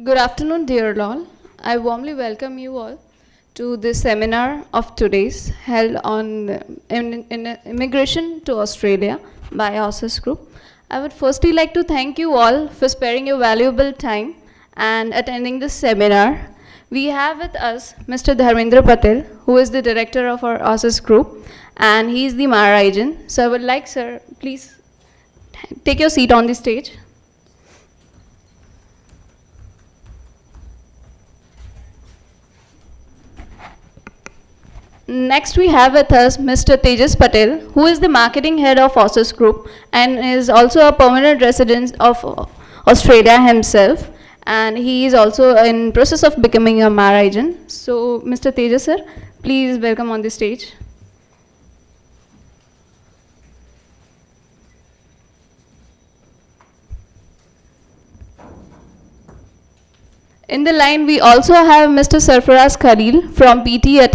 Good afternoon, dear all. I warmly welcome you all to this seminar of today's held on immigration to Australia by Aussizz Group. I would firstly like to thank you all for sparing your valuable time and attending this seminar. We have with us Mr. Dharmendra Patel, who is the director of our Aussizz Group, and he is the Mara agent. So I would like, sir, please take your seat on the stage. Next, we have with us Mr. Tejas Patel, who is the marketing head of Aussizz Group and is also a permanent resident of Australia himself. And he is also in process of becoming a Mara agent. So, Mr. Tejas, sir, please welcome on the stage. In the line, we also have Mr. Sarfaraz Khalil from PT at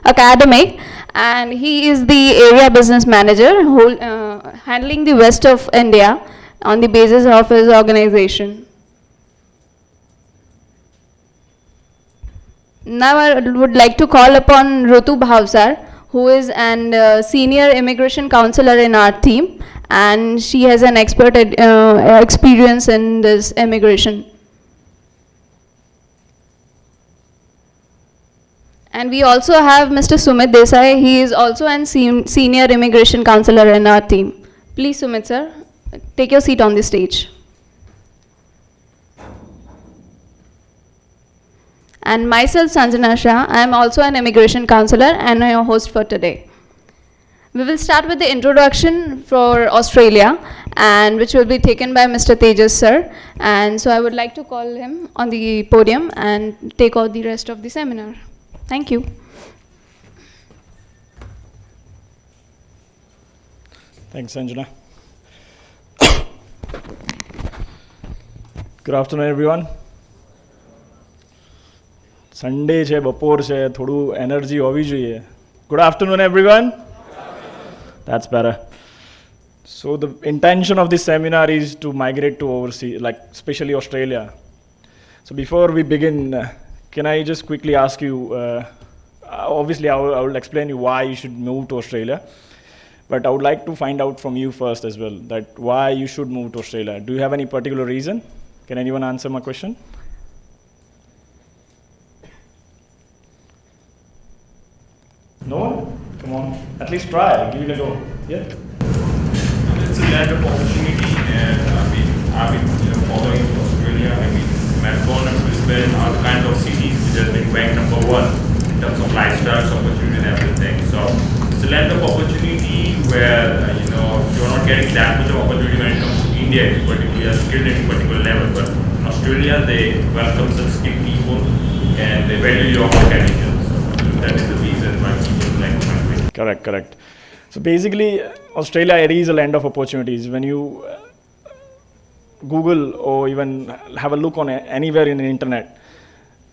Academic, and he is the area business manager handling the west of India on the basis of his organization. Now I would like to call upon Rutu Bhavsar, who is an senior immigration counselor in our team, and she has an expert experience in this immigration. And we also have Mr. Sumit Desai. He is also an senior immigration counselor in our team. Please, Sumit, sir, take your seat on the stage. And myself, Sanjana Shah, I am also an immigration counselor and your host for today. We will start with the introduction for Australia, and which will be taken by Mr. Tejas, sir. And so I would like to call him on the podium and take out the rest of the seminar. Thank you. Thanks, Sanjana. Good afternoon, everyone. Sunday છે, બપોર છે, થોડું energy હોવી જોઈએ. Good afternoon, everyone. That's better. So the intention of this seminar is to migrate to overseas, like especially Australia. So before we begin, can I just quickly ask you, obviously I will explain you why you should move to Australia, but I would like to find out from you first as well, that why you should move to Australia. Do you have any particular reason? Can anyone answer my question? No one? Come on, at least try, give it a go. Yeah? It's a land of opportunity, and I've been following Australia. Melbourne and Brisbane are kind of cities which have been ranked number one in terms of lifestyles, opportunity, and everything. So it's a land of opportunity where you're not getting that much of opportunity when it comes to India, particularly are skilled at a particular level. But in Australia, they welcome such skilled people and they value your credentials. So that is the reason why people like to migrate. Correct. So basically, Australia, it is a land of opportunities. When you Google or even have a look on anywhere in the internet,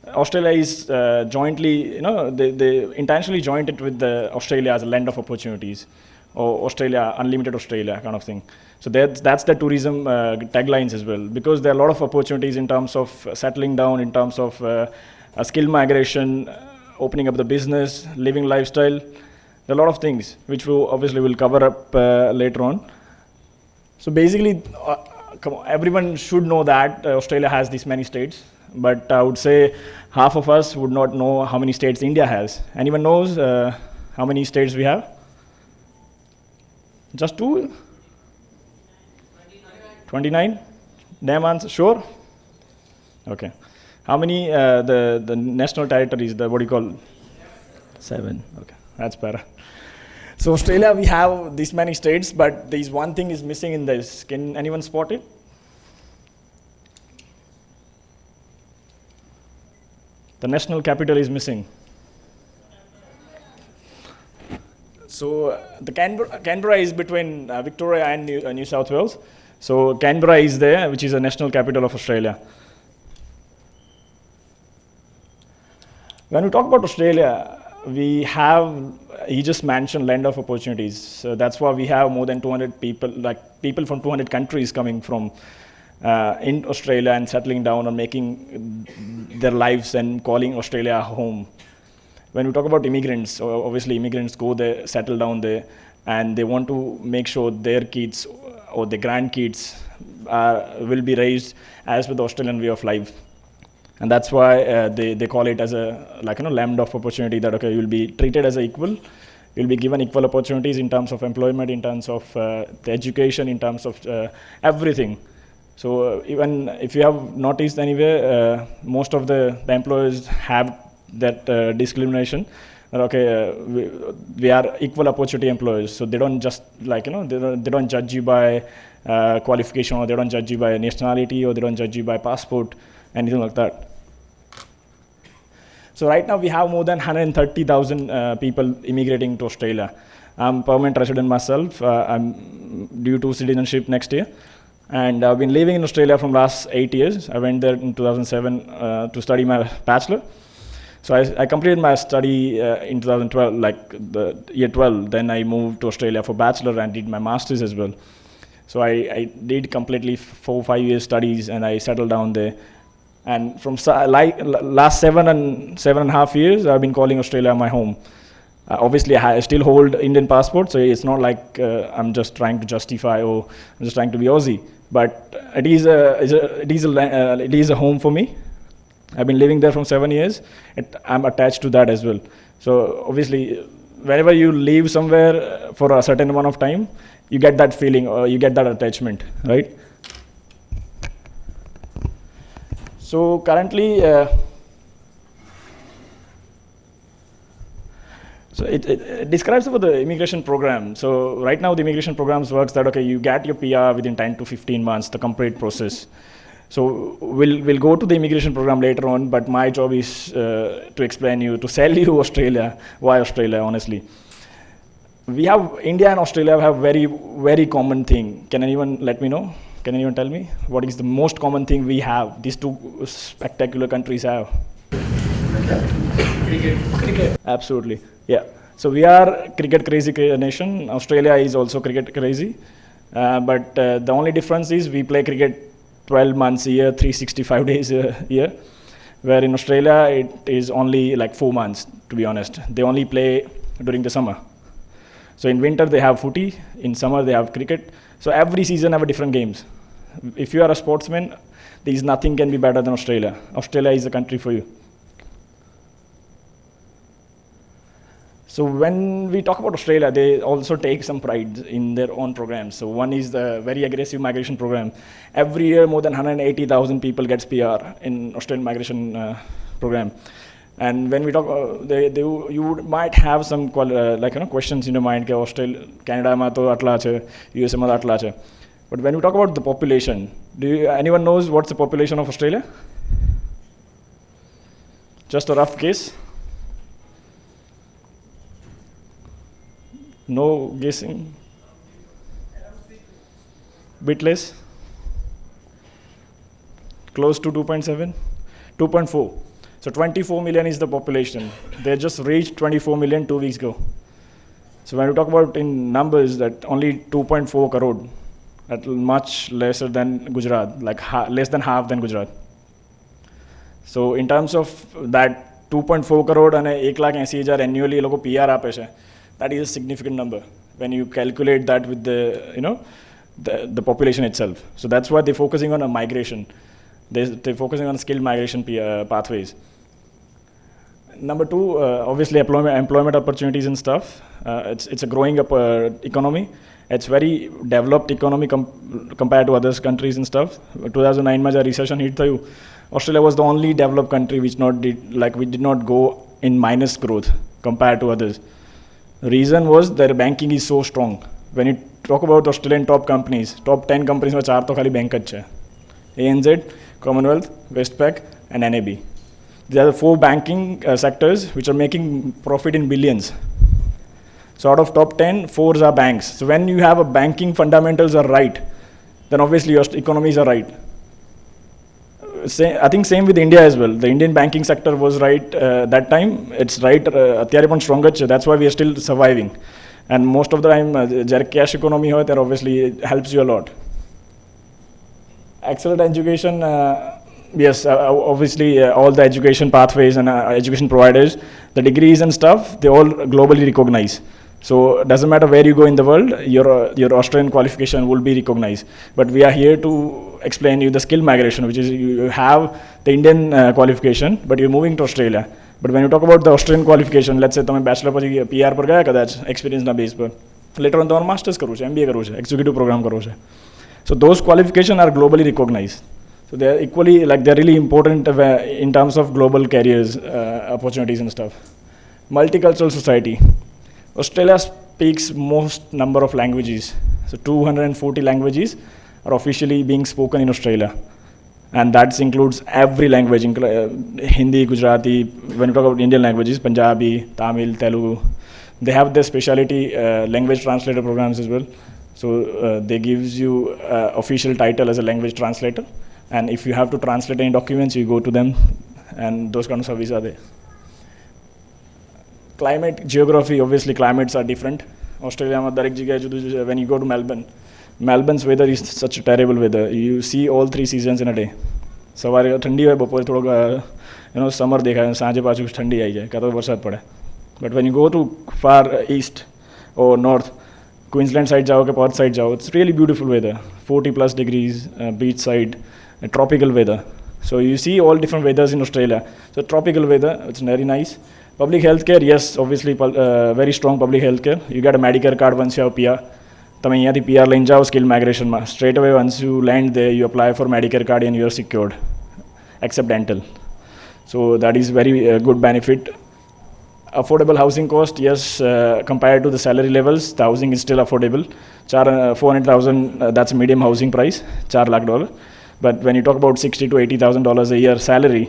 Australia is jointly, they intentionally joined it with Australia as a land of opportunities, or Australia, unlimited Australia kind of thing. So that's the tourism taglines as well, because there are a lot of opportunities in terms of settling down, in terms of skill migration, opening up the business, living lifestyle. There are a lot of things which we obviously will cover up later on. So basically, everyone should know that Australia has these many states, but I would say half of us would not know how many states India has. Anyone knows how many states we have? Just two? 29? Damn answer, sure? Okay. How many the national territories, what do you call? 7. Okay, that's better. So Australia, we have these many states, but there's one thing is missing in this. Can anyone spot it? The national capital is missing. So the Canberra is between Victoria and New South Wales. So Canberra is there, which is the national capital of Australia. When we talk about Australia, he just mentioned land of opportunities. So that's why we have more than 200 people, like people from 200 countries coming from in Australia and settling down or making their lives and calling Australia home. When we talk about immigrants, obviously immigrants go there, settle down there, and they want to make sure their kids or their grandkids will be raised as per the Australian way of life. And that's why they call it as a land of opportunity, that okay, you'll be treated as an equal, you'll be given equal opportunities in terms of employment, in terms of the education, in terms of everything. So even if you have noticed anywhere, most of the employers have that discrimination. Okay, we are equal opportunity employers, so they don't just they don't judge you by qualification, or they don't judge you by nationality, or they don't judge you by passport, anything like that. So right now we have more than 130,000 people immigrating to Australia. I'm permanent resident myself. I'm due to citizenship next year. And I've been living in Australia from last 8 years. I went there in 2007 to study my bachelor. So I completed my study in 2012, like the year 12. Then I moved to Australia for bachelor and did my master's as well. So I did completely 4 or 5 years studies, and I settled down there. And from last 7.5 years, I've been calling Australia my home. Obviously, I still hold Indian passport, so it's not like I'm just trying to justify or I'm just trying to be Aussie. But it is a home for me. I've been living there from 7 years. I'm attached to that as well. So obviously, whenever you live somewhere for a certain amount of time, you get that feeling or you get that attachment, right? So currently, so it describes about the immigration program. So right now the immigration programs works that, okay, you get your PR within 10 to 15 months, the complete process. So we'll go to the immigration program later on, but my job is to explain you, to sell you Australia, why Australia, honestly. We have, India and Australia have very, very common thing. Can anyone let me know? Can anyone tell me what is the most common thing we have, these two spectacular countries have? Cricket. Absolutely, yeah. So we are cricket crazy nation. Australia is also cricket crazy. But the only difference is we play cricket 12 months a year, 365 days a year. Where in Australia, it is only like 4 months, to be honest. They only play during the summer. So in winter, they have footy. In summer, they have cricket. So every season have a different games. If you are a sportsman, there is nothing can be better than Australia. Australia is the country for you. So when we talk about Australia, they also take some pride in their own programs. So one is the very aggressive migration program. Every year, more than 180,000 people gets PR in Australian migration program. And when we talk, you might have some questions in your mind. Australia, Canada, ma to atla che, USA ma atla che. But when we talk about the population, anyone knows what's the population of Australia? Just a rough guess. No guessing? Bit less? Close to 2.7? 2.4. So 24 million is the population. They just reached 24 million 2 weeks ago. So when we talk about in numbers, that only 2.4 crore, that's much lesser than Gujarat, like less than half than Gujarat. So in terms of that 2.4 crore and 1,80,000 annually logo PR ape che, that is a significant number when you calculate that with the population itself. So that's why they're focusing on a migration. They're focusing on skilled migration pathways. Number two, obviously employment opportunities and stuff. It's a growing up economy. It's very developed economy compared to other countries and stuff. 2009 mein recession hit thayu. Australia was the only developed country which we did not go in minus growth compared to others. The reason was their banking is so strong. When you talk about Australian top companies, top 10 companies mein 4 to khali bank ach hai. ANZ, Commonwealth, Westpac and NAB. These are the 4 banking sectors which are making profit in billions. So out of top 10, 4 are banks. So when you have a banking fundamentals are right, then obviously your economies are right. I think same with India as well. The Indian banking sector was right that time. It's right. That's why we are still surviving. And most of the time, cash economy, that obviously helps you a lot. Excellent education. Yes, obviously all the education pathways and education providers, the degrees and stuff, they all globally recognize. So it doesn't matter where you go in the world, your Australian qualification will be recognized. But we are here to explain you the skill migration, which is you have the Indian qualification, but you're moving to Australia. But when you talk about the Australian qualification, let's say તમે bachelor પછી PR પર ગયા કદાચ experience ના base પર, later on તમારે masters કરવું છે, MBA કરવું છે, executive program કરવું છે. So those qualifications are globally recognized. So they're equally, like they're really important in terms of global careers, opportunities and stuff. Multicultural society. Australia speaks most number of languages. So 240 languages are officially being spoken in Australia. And that includes every language, Hindi, Gujarati, when you talk about Indian languages, Punjabi, Tamil, Telugu. They have their specialty language translator programs as well. So they gives you official title as a language translator. And if you have to translate any documents, you go to them, and those kind of services are there. Climate, geography, obviously climates are different. Australia, when you go to Melbourne, Melbourne's weather is such a terrible weather. You see all 3 seasons in a day. સવારે ઠંડી હોય, બપોરે થોડોક summer દેખાય, સાંજે પાછું ઠંડી આવી જાય, કાં તો વરસાદ પડે. But when you go to far east or north, Queensland side जाओ के Perth side जाओ, it's really beautiful weather, 40 plus degrees, beach side, tropical weather. So you see all different weathers in Australia. So tropical weather, it's very nice. Public healthcare, yes, obviously very strong public healthcare. You get a Medicare card once you have PR. તમે અહીંયાથી PR લઈને જાઓ skill માઇગ્રેશનમાં, straight away once you land there, you apply for Medicare card and you are secured, except dental. So that is very good benefit. Affordable housing cost, yes, compared to the salary levels, the housing is still affordable. 400,000, that's a medium housing price, $4 lakh. But when you talk about $60,000 to $80,000 a year salary,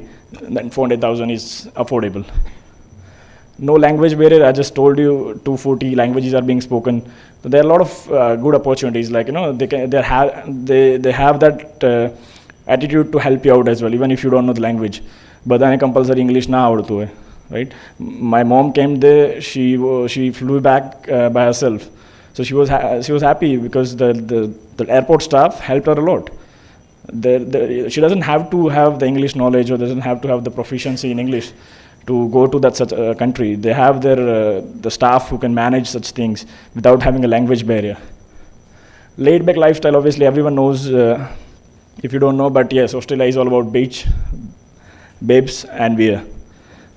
then 400,000 is affordable. No language barrier, I just told you 240 languages are being spoken. So there are a lot of good opportunities, like they have that attitude to help you out as well, even if you don't know the language. બધાને compulsory English ના આવડતું હોય, right? My mom came there, she flew back by herself. So she was happy because the airport staff helped her a lot. She doesn't have to have the English knowledge or doesn't have to have the proficiency in English to go to that such a country. They have the staff who can manage such things without having a language barrier. Laid back lifestyle, obviously everyone knows, if you don't know, but yes, Australia is all about beach, babes and beer.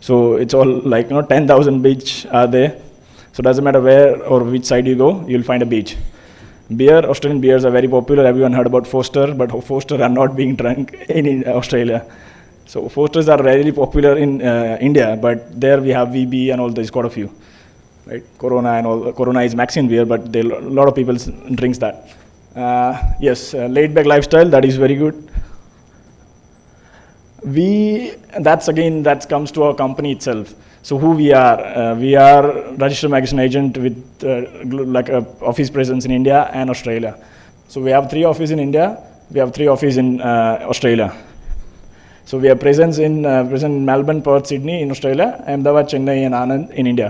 So it's all like 10,000 beach are there. So it doesn't matter where or which side you go, you'll find a beach. Beer, Australian beers are very popular. Everyone heard about Foster, but Foster are not being drunk in Australia. So Fosters are really popular in India, but there we have VB and all this, quite a few, right? Corona and all. Corona is Mexican beer, but a lot of people drinks that. Yes, laid back lifestyle, that is very good. That comes to our company itself. So who we are registered migration agent with like a office presence in India and Australia. So we have 3 offices in India, we have 3 offices in Australia. So we have present in Melbourne, Perth, Sydney in Australia, Ahmedabad, Chennai and Anand in India.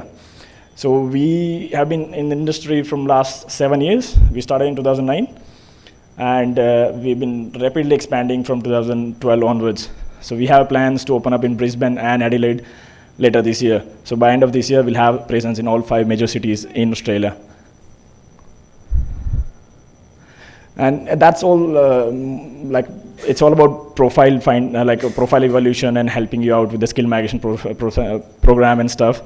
So we have been in the industry from last 7 years. We started in 2009 and we've been rapidly expanding from 2012 onwards. So we have plans to open up in Brisbane and Adelaide later this year. So by end of this year, we'll have presence in all 5 major cities in Australia. And that's all, it's all about profile evaluation and helping you out with the skill migration program and stuff.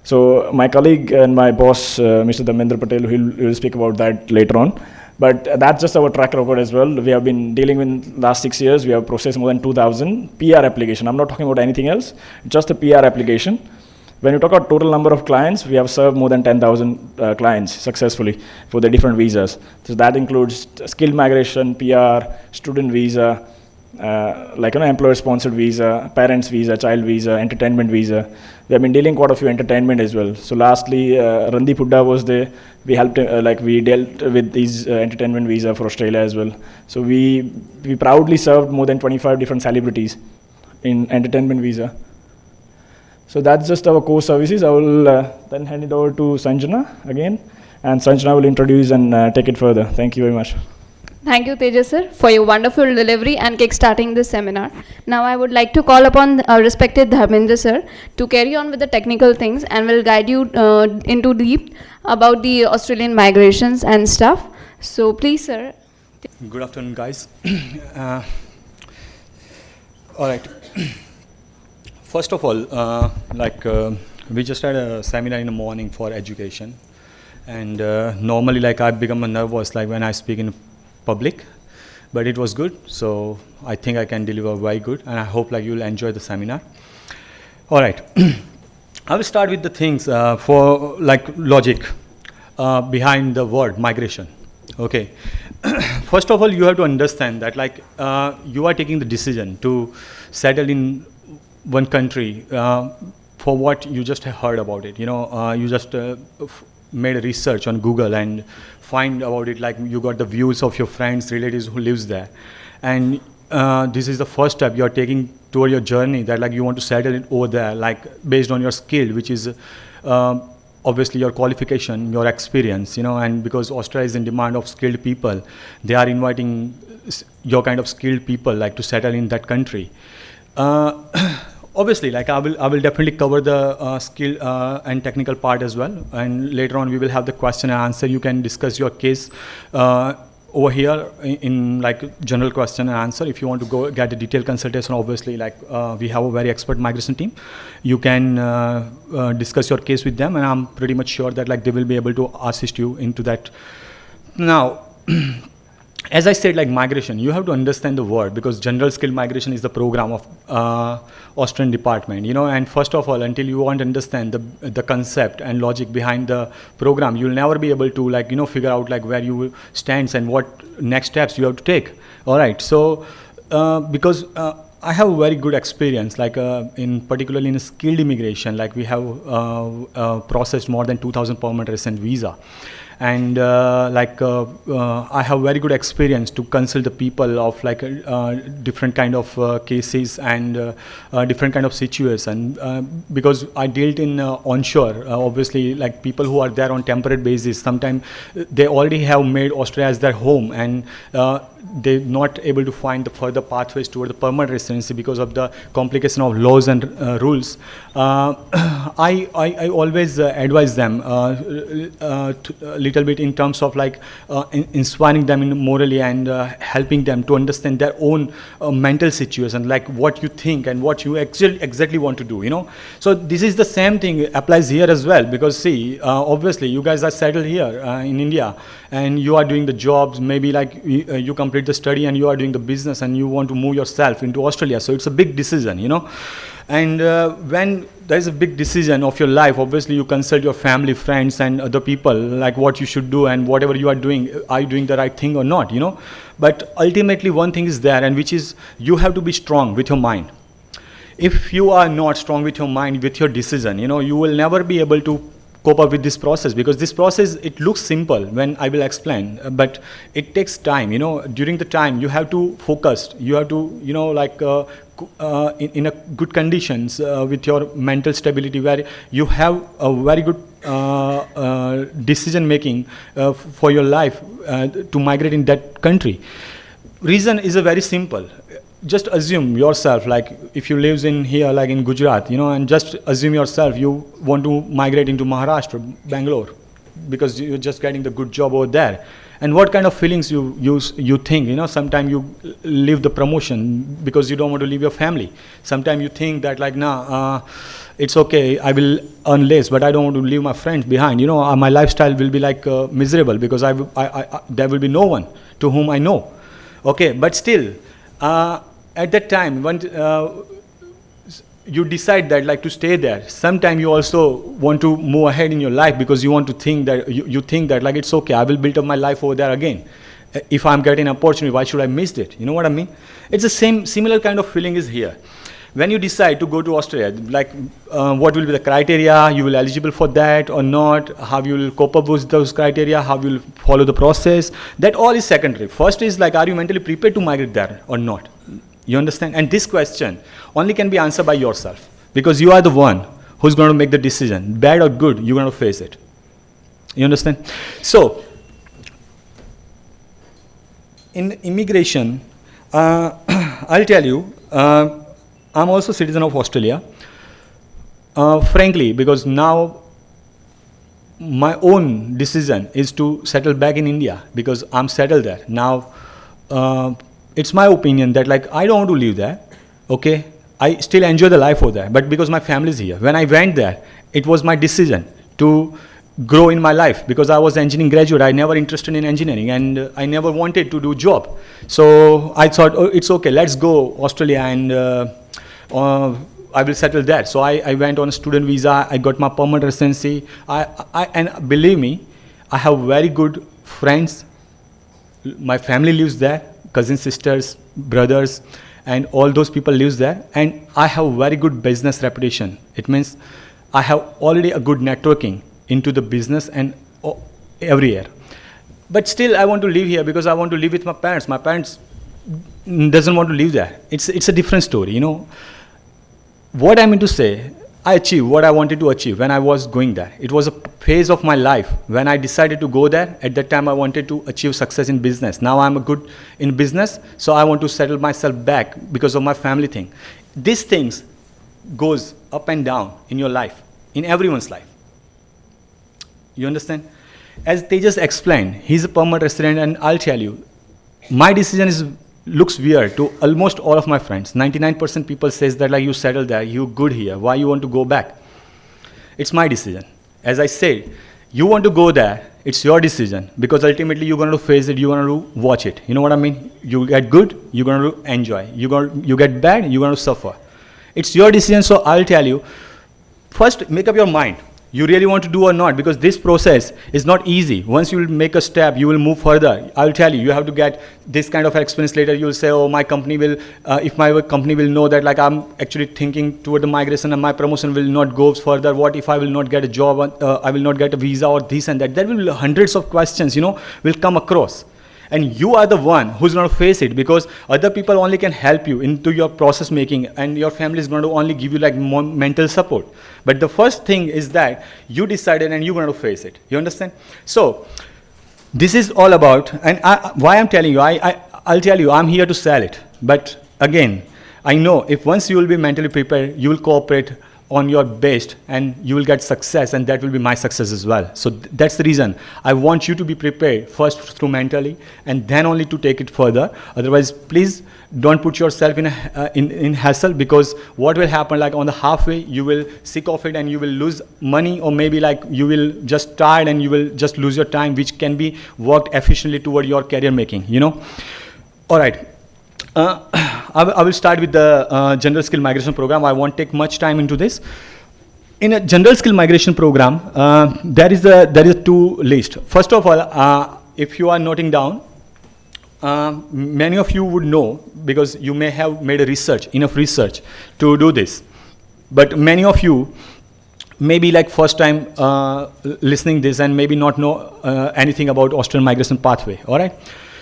So my colleague and my boss, Mr. Dharmendra Patel, will speak about that later on. But that's just our track record as well. We have been dealing with last 6 years. We have processed more than 2,000 PR application. I'm not talking about anything else, just a PR application. When you talk about total number of clients, we have served more than 10,000 clients successfully for the different visas. So that includes skill migration, PR, student visa, employer-sponsored visa, parents visa, child visa, entertainment visa. We have been dealing quite a few entertainment as well. So lastly, Randeep Hooda was there. We helped, we dealt with his entertainment visa for Australia as well. So we proudly served more than 25 different celebrities in entertainment visa. So that's just our core services. I will then hand it over to Sanjana again, and Sanjana will introduce and take it further. Thank you very much. Thank you, Tejas sir, for your wonderful delivery and kickstarting this seminar. Now I would like to call upon our respected Dharmendra sir to carry on with the technical things and will guide you into deep about the Australian migrations and stuff. So please, sir. Good afternoon, guys. All right. First of all, we just had a seminar in the morning for education, and normally, I become nervous when I speak in public, but it was good. So I think I can deliver very good, and I hope you will enjoy the seminar. All right. I will start with the things for logic behind the word migration. Okay. First of all, you have to understand that you are taking the decision to settle in one country for what you just heard about it. You just made a research on Google and find about it, you got the views of your friends, relatives who lives there. And this is the first step you are taking toward your journey, that you want to settle it over there, based on your skill, which is obviously your qualification, your experience, and because Australia is in demand of skilled people, they are inviting your kind of skilled people to settle in that country. Obviously, I will definitely cover the skill and technical part as well, and later on we will have the question and answer. You can discuss your case over here in general question and answer. If you want to go get a detailed consultation, obviously we have a very expert migration team. You can discuss your case with them, and I'm pretty much sure that they will be able to assist you into that. Now, as I said, migration, you have to understand the word, because general skill migration is the program of Austrian department, and first of all, until you want to understand the concept and logic behind the program, you'll never be able to figure out where you stand and what next steps you have to take. All right. So because I have a very good experience, in particularly in skilled immigration, we have processed more than 2,000 permanent resident visa. And I have very good experience to consult the people of different kind of cases and different kind of situation, because I dealt in onshore, obviously people who are there on temporary basis, sometimes they already have made Australia as their home, and they're not able to find the further pathways toward the permanent residency because of the complication of laws and rules. I always advise them a little bit in terms of inspiring them morally and helping them to understand their own mental situation, what you think and what you exactly want to do. So this is the same thing applies here as well, because see, obviously you guys are settled here in India, and you are doing the jobs, maybe you complete the study and you are doing the business and you want to move yourself into Australia. So it's a big decision, and when there is a big decision of your life, obviously you consult your family, friends and other people, what you should do and whatever you are doing the right thing or not, but ultimately one thing is there, and which is you have to be strong with your mind. If you are not strong with your mind, with your decision, you will never be able to cope up with this process, because this process, it looks simple when I will explain, but it takes time. During the time you have to focus, you have to in a good conditions with your mental stability, where you have a very good decision making for your life to migrate in that country. Reason is a very simple. Just assume yourself, if you live in here, in Gujarat, and just assume yourself you want to migrate into Maharashtra, Bangalore, because you're just getting the good job over there. And what kind of feelings you think, sometimes you leave the promotion because you don't want to leave your family. Sometimes you think that it's okay, I will earn less, but I don't want to leave my friends behind. My lifestyle will be miserable, because there will be no one to whom I know. Okay, but still, at that time, when you decide that to stay there, sometimes you also want to move ahead in your life, because you want to think that you think that it's okay, I will build up my life over there again. If I'm getting an opportunity, why should I miss it? You know what I mean? It's the similar kind of feeling is here. When you decide to go to Australia, what will be the criteria, you will eligible for that or not, how you will cope up with those criteria, how you will follow the process, that all is secondary. First is are you mentally prepared to migrate there or not? You understand? And this question only can be answered by yourself, because you are the one who's going to make the decision. Bad or good, you're going to face it. You understand? So, in immigration, I'll tell you, I'm also citizen of Australia. Frankly, because now my own decision is to settle back in India because I'm settled there. Now, it's my opinion that like I don't want to live there, okay? I still enjoy the life over there, but because my family is here. When I went there, it was my decision to grow in my life because I was engineering graduate. I never interested in engineering and I never wanted to do job. So I thought, oh, it's okay, let's go Australia and I will settle there. So I went on a student visa. I got my permanent residency. And believe me, I have very good friends. My family lives there, cousins, sisters, brothers, and all those people lives there. And I have very good business reputation. It means I have already a good networking into the business and every year. But still, I want to live here because I want to live with my parents. My parents doesn't want to live there. It's a different story, you know. What I mean to say, I achieved what I wanted to achieve when I was going there. It was a phase of my life when I decided to go there. At that time, I wanted to achieve success in business. Now I'm good in business, so I want to settle myself back because of my family thing. These things goes up and down in your life, in everyone's life. You understand? As they just explained, he's a permanent resident, and I'll tell you, my decision looks weird to almost all of my friends. 99% people says that like you settled there, you good here, why you want to go back? It's my decision. As I said, you want to go there, it's your decision because ultimately you're going to face it, you're going to watch it. You know what I mean? You get good, you're going to enjoy. You get bad, you're going to suffer. It's your decision, so I'll tell you, first make up your mind. You really want to do or not, because this process is not easy. Once you will make a step, you will move further. I'll tell you, you have to get this kind of experience later. You'll say, oh, my company will, if my company will know that like I'm actually thinking toward the migration and my promotion will not go further. What if I will not get a job, I will not get a visa or this and that. There will be hundreds of questions, you know, will come across. And you are the one who's going to face it because other people only can help you into your process making and your family is going to only give you like more mental support. But the first thing is that you decided and you're going to face it. You understand? So this is all about, and why I'm telling you, I'll tell you, I'm here to sell it. But again, I know if once you will be mentally prepared, you will cooperate on your best and you will get success, and that will be my success as well. So that's the reason I want you to be prepared first through mentally and then only to take it further. Otherwise, please don't put yourself in hassle, because what will happen, like on the halfway you will sick of it and you will lose money, or maybe like you will just tired and you will just lose your time, which can be worked efficiently toward your career making, you know. All right. I will start with the general skill migration program. I won't take much time into this. In a general skill migration program, there is two lists. First of all, if you are noting down, many of you would know because you may have made enough research to do this. But many of you may be like first time listening this and maybe not know anything about Australian migration pathway. All right.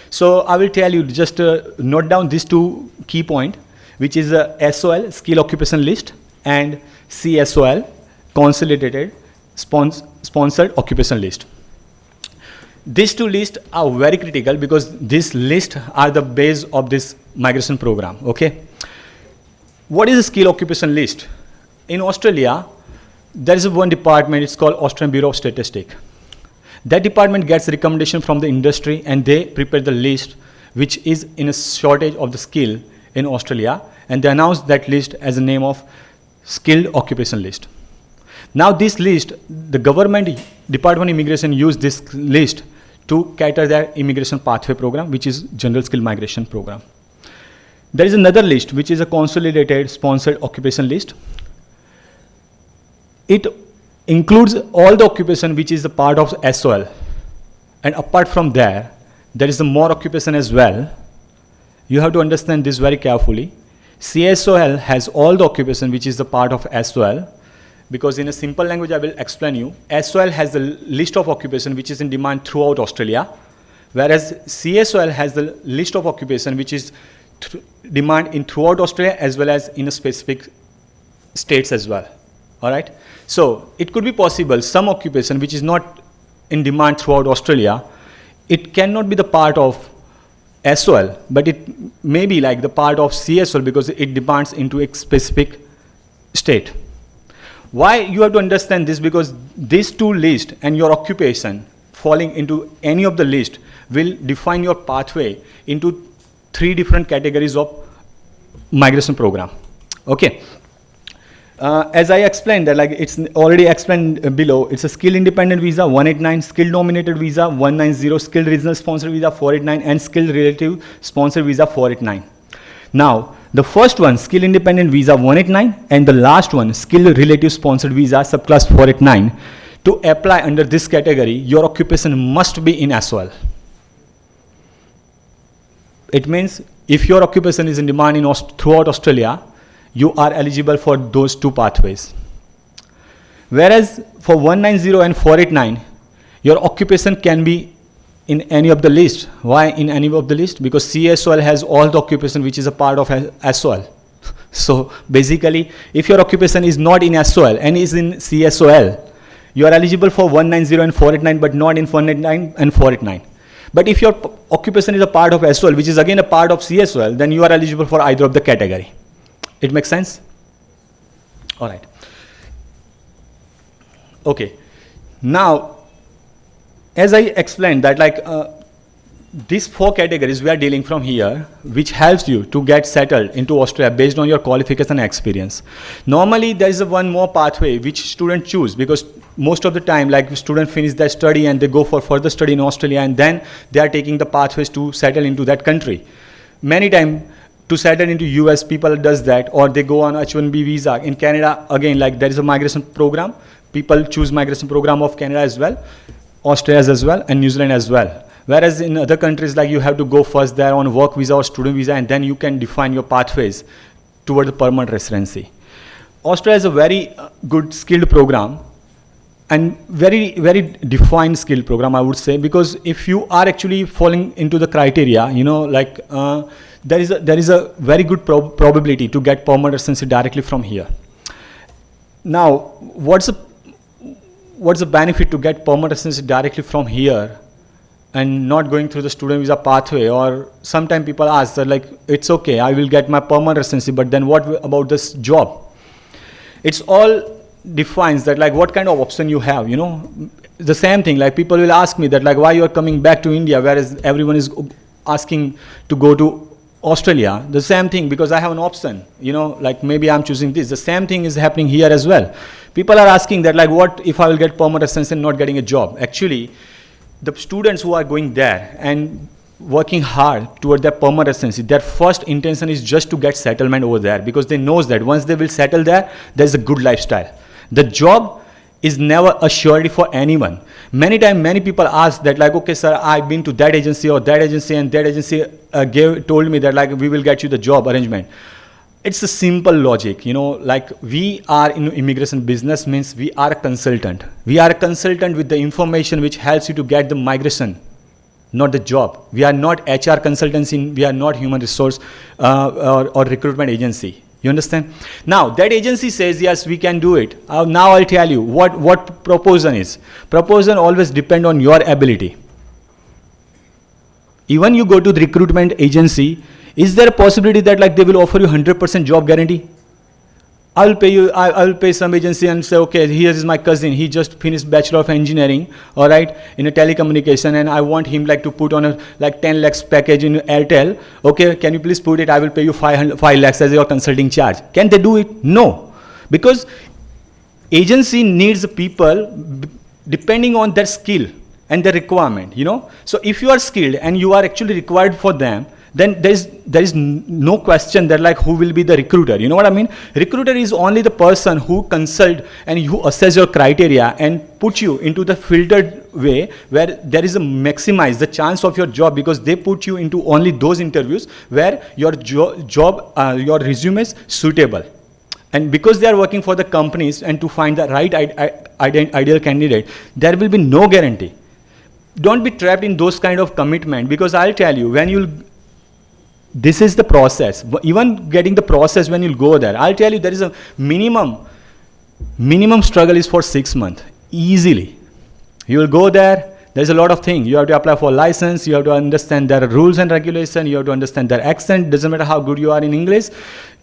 So I will tell you, just note down these two key points, which is a SOL, skill occupation list, and CSOL, consolidated sponsored occupation list. These two lists are very critical because these lists are the base of this migration program, okay? What is a skill occupation list? In Australia, there is one department, it's called Australian Bureau of Statistics. That department gets recommendation from the industry and they prepare the list which is in a shortage of the skill in Australia, and they announce that list as the name of skilled occupation list. Now this list, the government Department of Immigration use this list to cater their immigration pathway program, which is general skill migration program. There is another list which is a consolidated sponsored occupation list. It includes all the occupation which is a part of SOL, and apart from there is more occupation as well. You have to understand this very carefully. CSOL has all the occupation which is the part of SOL, because in a simple language I will explain you. SOL has the list of occupation which is in demand throughout Australia, whereas CSOL has the list of occupation which is demand in throughout Australia as well as in a specific states as well. All right. So it could be possible some occupation which is not in demand throughout Australia, it cannot be the part of SOL, but it may be like the part of CSOL because it depends into a specific state. Why you have to understand this? Because these two lists and your occupation falling into any of the list will define your pathway into 3 different categories of migration program. Okay. As I explained, that like it's already explained below, it's a skill independent visa 189, skill nominated visa 190, skill regional sponsored visa 489, and skill relative sponsored visa 489. Now, the first one, skill independent visa 189, and the last one, skill relative sponsored visa subclass 489. To apply under this category, your occupation must be in SOL. It means if your occupation is in demand in throughout Australia, you are eligible for those 2 pathways. Whereas for 190 and 489, your occupation can be in any of the list. Why in any of the list? Because CSOL has all the occupation which is a part of SOL. So basically, if your occupation is not in SOL and is in CSOL, you are eligible for 190 and 489, but not in 489 and 489. But if your occupation is a part of SOL, which is again a part of CSOL, then you are eligible for either of the category. It makes sense? All right. Okay. Now, as I explained that like these 4 categories we are dealing from here, which helps you to get settled into Australia based on your qualification and experience. Normally, there is one more pathway which students choose, because most of the time, like students finish their study and they go for further study in Australia, and then they are taking the pathways to settle into that country. Many times, to settle into US, people does that, or they go on H1B visa. In Canada, again, like there is a migration program. People choose migration program of Canada as well, Australia as well, and New Zealand as well. Whereas in other countries, like you have to go first there on work visa or student visa, and then you can define your pathways toward the permanent residency. Australia is a very good skilled program, and very, very defined skill program, I would say, because if you are actually falling into the criteria, you know, like there is a very good probability to get permanent residency directly from here. Now, what's the benefit to get permanent residency directly from here and not going through the student visa pathway? Or sometimes people ask that like, it's okay, I will get my permanent residency, but then what about this job? It's all defines that like what kind of option you have, you know. The same thing, like people will ask me that like why you are coming back to India, whereas everyone is asking to go to Australia. The same thing, because I have an option, you know, like maybe I'm choosing this. The same thing is happening here as well. People are asking that like what if I will get permanent residency and not getting a job? Actually, the students who are going there and working hard toward their permanent residency, their first intention is just to get settlement over there, because they knows that once they will settle there, there's a good lifestyle. The job is never a surety for anyone. Many times, many people ask that like, okay, sir, I've been to that agency or that agency, and that agency told me that like, we will get you the job arrangement. It's a simple logic, you know, like we are in immigration business, means we are a consultant. We are a consultant with the information which helps you to get the migration, not the job. We are not HR consultancy, we are not human resource or recruitment agency. You understand? Now, that agency says, yes, we can do it. Now I'll tell you what proposal is. Proposal always depend on your ability. Even you go to the recruitment agency, is there a possibility that like they will offer you 100% job guarantee? I will pay you, I will pay some agency and say, okay, here is my cousin, he just finished Bachelor of Engineering, all right, in a telecommunication, and I want him like to put on a like 10 lakhs package in Airtel. Okay, can you please put it? I will pay you 5 lakhs as your consulting charge. Can they do it? No, because agency needs people depending on their skill and their requirement, you know. So if you are skilled and you are actually required for them, then there is no question that like who will be the recruiter. You know what I mean? Recruiter is only the person who consult and who assess your criteria and put you into the filtered way where there is a maximize the chance of your job, because they put you into only those interviews where your your resume is suitable. And because they are working for the companies and to find the right ideal candidate, there will be no guarantee. Don't be trapped in those kind of commitment, because I'll tell you, when this is the process. Even getting the process when you'll go there, I'll tell you there is a minimum struggle is for 6 months. Easily. You will go there, There's a lot of things. You have to apply for license, you have to understand their rules and regulation, you have to understand their accent. Doesn't matter how good you are in English.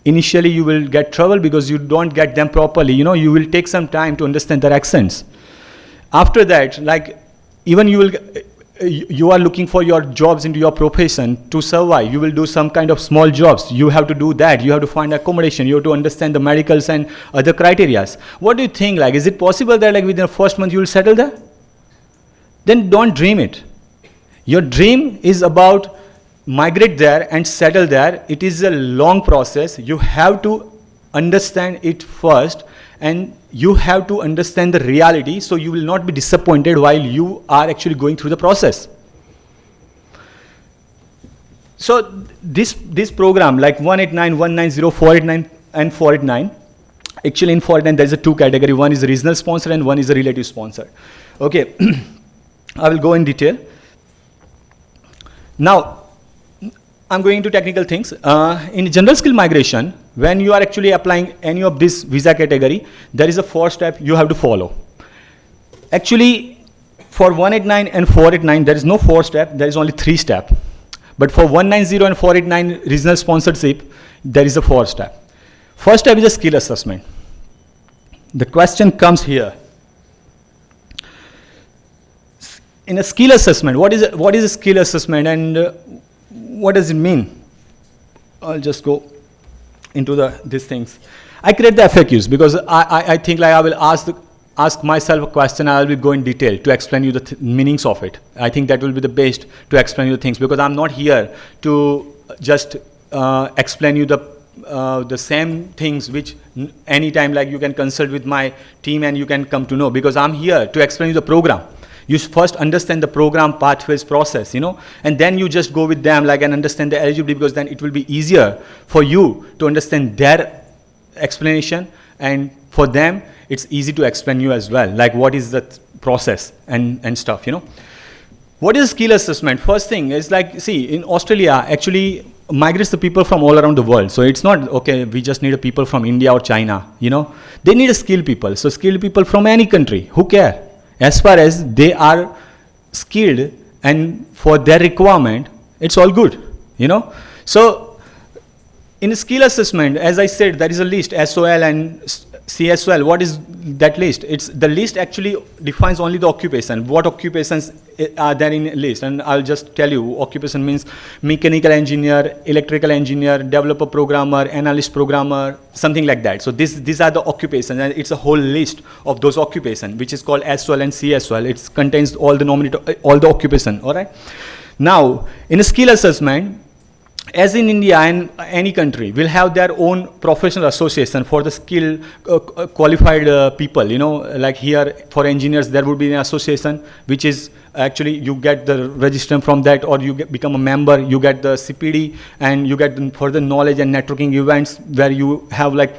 Initially you will get trouble because you don't get them properly. You will take some time to understand their accents. After that, like even you are looking for your jobs into your profession to survive. You will do some kind of small jobs. You have to do that. You have to find accommodation. You have to understand the medicals and other criterias. What do you think? Like, is it possible that like within the first month you will settle there? Then don't dream it. Your dream is about migrate there and settle there. It is a long process. You have to understand it first, and you have to understand the reality so you will not be disappointed while you are actually going through the process. So this program, like 189, 190, 489 and 489, actually in 489 there is a two category. One is a regional sponsor and one is a relative sponsor. Okay, I will go in detail. Now, I'm going into technical things. In general skill migration, when you are actually applying any of this visa category, there is a 4-step you have to follow. Actually, for 189 and 489, there is no 4-step, there is only 3-step. But for 190 and 489 regional sponsorship, there is a 4-step. First step is a skill assessment. The question comes here. In a skill assessment, what is a skill assessment and what does it mean? I'll just go into these things. I create the FAQs because I think like I will ask myself a question. I will be going in detail to explain you the meanings of it. I think that will be the best to explain you the things, because I'm not here to just explain you the same things which anytime like you can consult with my team and you can come to know, because I'm here to explain you the program. You first understand the program pathways process, and then you just go with them like and understand the eligibility, because then it will be easier for you to understand their explanation, and for them it's easy to explain you as well, like what is the process and stuff, What is skill assessment? First thing is like, see, in Australia actually migrates the people from all around the world. So it's not, okay, we just need a people from India or China, They need a skilled people. So skilled people from any country, who care? As far as they are skilled and for their requirement, it's all good, So in a skill assessment, as I said, there is a list, SOL and CSOL. What is that list? It's the list actually defines only the occupation. What occupations are there in a list? And I'll just tell you, occupation means mechanical engineer, electrical engineer, developer programmer, analyst programmer, something like that. So these are the occupations, and it's a whole list of those occupations, which is called SOL and CSOL. It contains all the occupation, all right? Now, in a skill assessment, as in India and any country, will have their own professional association for the skilled qualified people, like here for engineers there would be an association which is actually you get the registration from that, or you become a member, you get the CPD, and you get further knowledge and networking events where you have like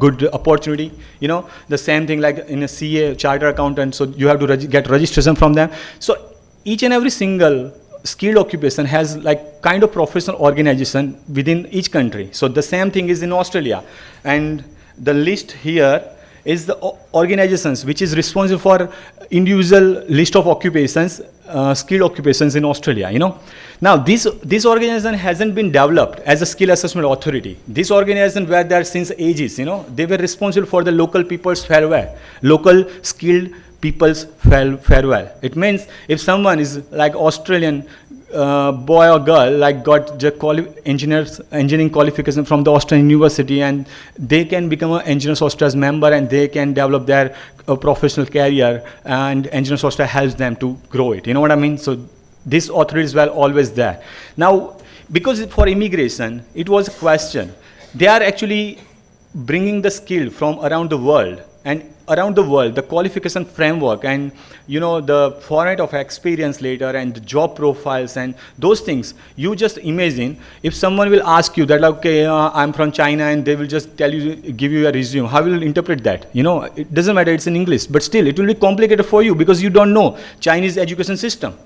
good opportunity, the same thing like in a CA, charter accountant, so you have to get registration from them. So each and every single skilled occupation has like kind of professional organization within each country. So the same thing is in Australia, and the list here is the organizations which is responsible for individual list of occupations, skilled occupations in Australia, Now this organization hasn't been developed as a skill assessment authority. This organization were there since ages, they were responsible for the local people's farewell, local skilled people's farewell. It means if someone is like Australian boy or girl, like got the engineering qualification from the Australian university, and they can become an Engineers Australia's member, and they can develop their professional career, and Engineers Australia helps them to grow it. You know what I mean? So this authorities were always there. Now, because for immigration, it was a question. They are actually bringing the skill from around the world, and around the world, the qualification framework and the format of experience later and the job profiles and those things. You just imagine if someone will ask you that, okay, I'm from China, and they will just give you a resume. How will you interpret that? It doesn't matter, it's in English, but still it will be complicated for you because you don't know Chinese education system.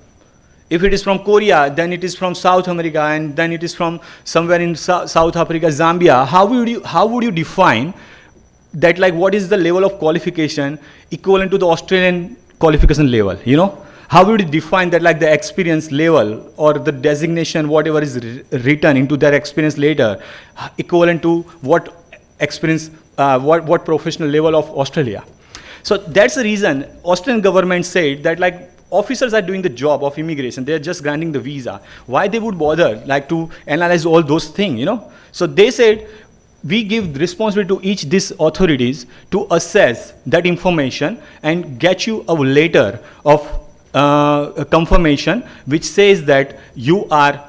If it is from Korea, then it is from South America, and then it is from somewhere in South Africa, Zambia. How would you define that, like what is the level of qualification equivalent to the Australian qualification level, How would you define that, like the experience level or the designation, whatever is written into their experience later, equivalent to what experience, what professional level of Australia? So that's the reason Australian government said that like officers are doing the job of immigration. They are just granting the visa. Why they would bother like to analyze all those things, you know? So they said, we give responsibility to each these authorities to assess that information and get you a letter of a confirmation which says that you are